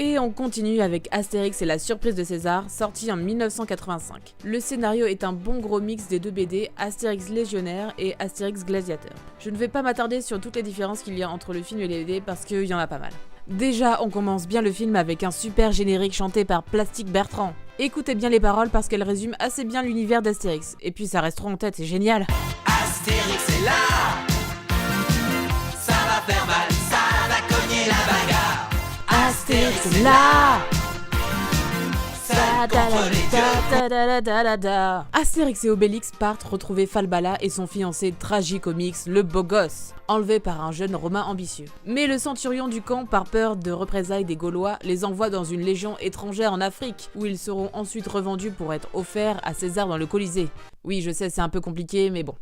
Et on continue avec Astérix et la surprise de César, sorti en 1985. Le scénario est un bon gros mix des deux BD, Astérix Légionnaire et Astérix Gladiateur. Je ne vais pas m'attarder sur toutes les différences qu'il y a entre le film et les BD parce qu'il y en a pas mal. Déjà, on commence bien le film avec un super générique chanté par Plastic Bertrand. Écoutez bien les paroles parce qu'elles résument assez bien l'univers d'Astérix. Et puis ça reste trop en tête, c'est génial. Astérix est là, ça va faire mal, ça va cogner la bagarre. Astérix est là. Astérix et Obélix partent retrouver Falbala et son fiancé Tragicomix, le beau gosse, enlevé par un jeune Romain ambitieux. Mais le centurion du camp, par peur de représailles des Gaulois, les envoie dans une légion étrangère en Afrique, où ils seront ensuite revendus pour être offerts à César dans le Colisée. Oui, je sais, c'est un peu compliqué, mais bon.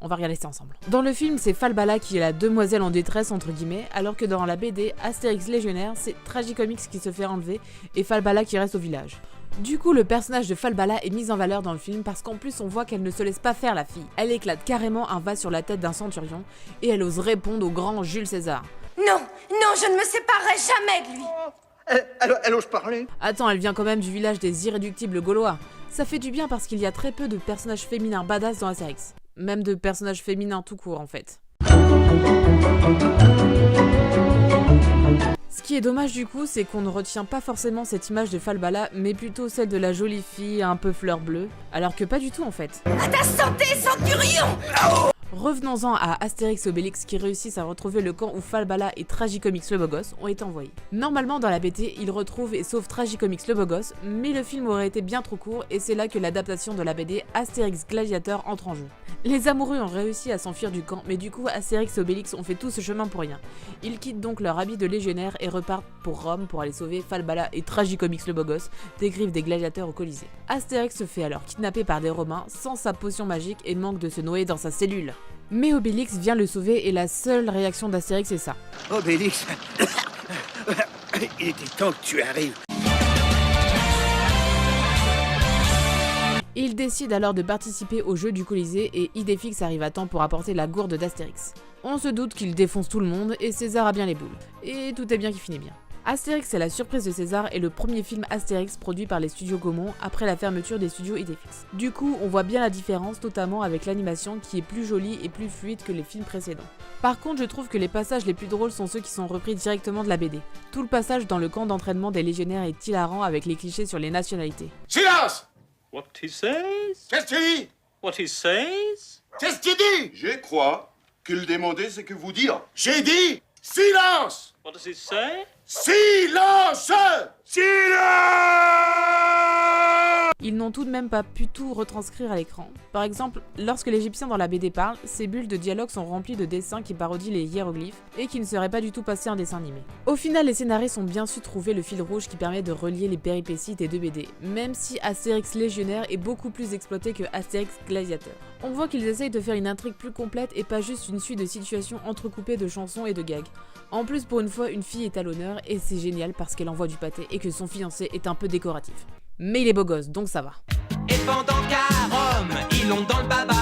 On va regarder ça ensemble. Dans le film, c'est Falbala qui est la demoiselle en détresse entre guillemets, alors que dans la BD Astérix Légionnaire, c'est Tragicomix qui se fait enlever et Falbala qui reste au village. Du coup, le personnage de Falbala est mis en valeur dans le film parce qu'en plus on voit qu'elle ne se laisse pas faire la fille. Elle éclate carrément un vase sur la tête d'un centurion et elle ose répondre au grand Jules César. Non, je ne me séparerai jamais de lui. Elle ose parler. Attends, elle vient quand même du village des irréductibles Gaulois. Ça fait du bien parce qu'il y a très peu de personnages féminins badass dans Astérix. Même de personnages féminins tout court en fait. Ce qui est dommage du coup, c'est qu'on ne retient pas forcément cette image de Falbala, mais plutôt celle de la jolie fille un peu fleur bleue, alors que pas du tout en fait. À ta santé, centurion! Revenons-en à Astérix et Obélix qui réussissent à retrouver le camp où Falbala et Tragicomix le beau gosse ont été envoyés. Normalement dans la BD, ils retrouvent et sauvent Tragicomix le beau gosse, mais le film aurait été bien trop court et c'est là que l'adaptation de la BD Astérix Gladiateur entre en jeu. Les amoureux ont réussi à s'enfuir du camp, mais du coup Astérix et Obélix ont fait tout ce chemin pour rien. Ils quittent donc leur habit de légionnaire et repartent pour Rome pour aller sauver Falbala et Tragicomix le beau gosse des griffes des gladiateurs au Colisée. Astérix se fait alors kidnapper par des Romains sans sa potion magique et manque de se noyer dans sa cellule. Mais Obélix vient le sauver et la seule réaction d'Astérix est ça. Obélix, il était temps que tu arrives. Il décide alors de participer au jeu du Colisée et Idéfix arrive à temps pour apporter la gourde d'Astérix. On se doute qu'il défonce tout le monde et César a bien les boules. Et tout est bien qui finit bien. Astérix et la surprise de César est le premier film Astérix produit par les studios Gaumont après la fermeture des studios Idéfix. Du coup, on voit bien la différence, notamment avec l'animation qui est plus jolie et plus fluide que les films précédents. Par contre, je trouve que les passages les plus drôles sont ceux qui sont repris directement de la BD. Tout le passage dans le camp d'entraînement des légionnaires est hilarant avec les clichés sur les nationalités. Silence! What he says? Qu'est-ce que tu dis? What he says? Qu'est-ce que tu dis? Je crois qu'il demandait ce que vous dire. J'ai dit silence! What does he say? Silence! Silence! Ils n'ont tout de même pas pu tout retranscrire à l'écran. Par exemple, lorsque l'Égyptien dans la BD parle, ces bulles de dialogue sont remplies de dessins qui parodient les hiéroglyphes et qui ne seraient pas du tout passés en dessin animé. Au final, les scénaristes ont bien su trouver le fil rouge qui permet de relier les péripéties des deux BD, même si Astérix Légionnaire est beaucoup plus exploité que Astérix Gladiateur. On voit qu'ils essayent de faire une intrigue plus complète et pas juste une suite de situations entrecoupées de chansons et de gags. En plus, pour une fois, une fille est à l'honneur et c'est génial parce qu'elle envoie du pâté et que son fiancé est un peu décoratif. Mais il est beau gosse, donc ça va. Et pendant qu'à Rome, ils l'ont dans le baba.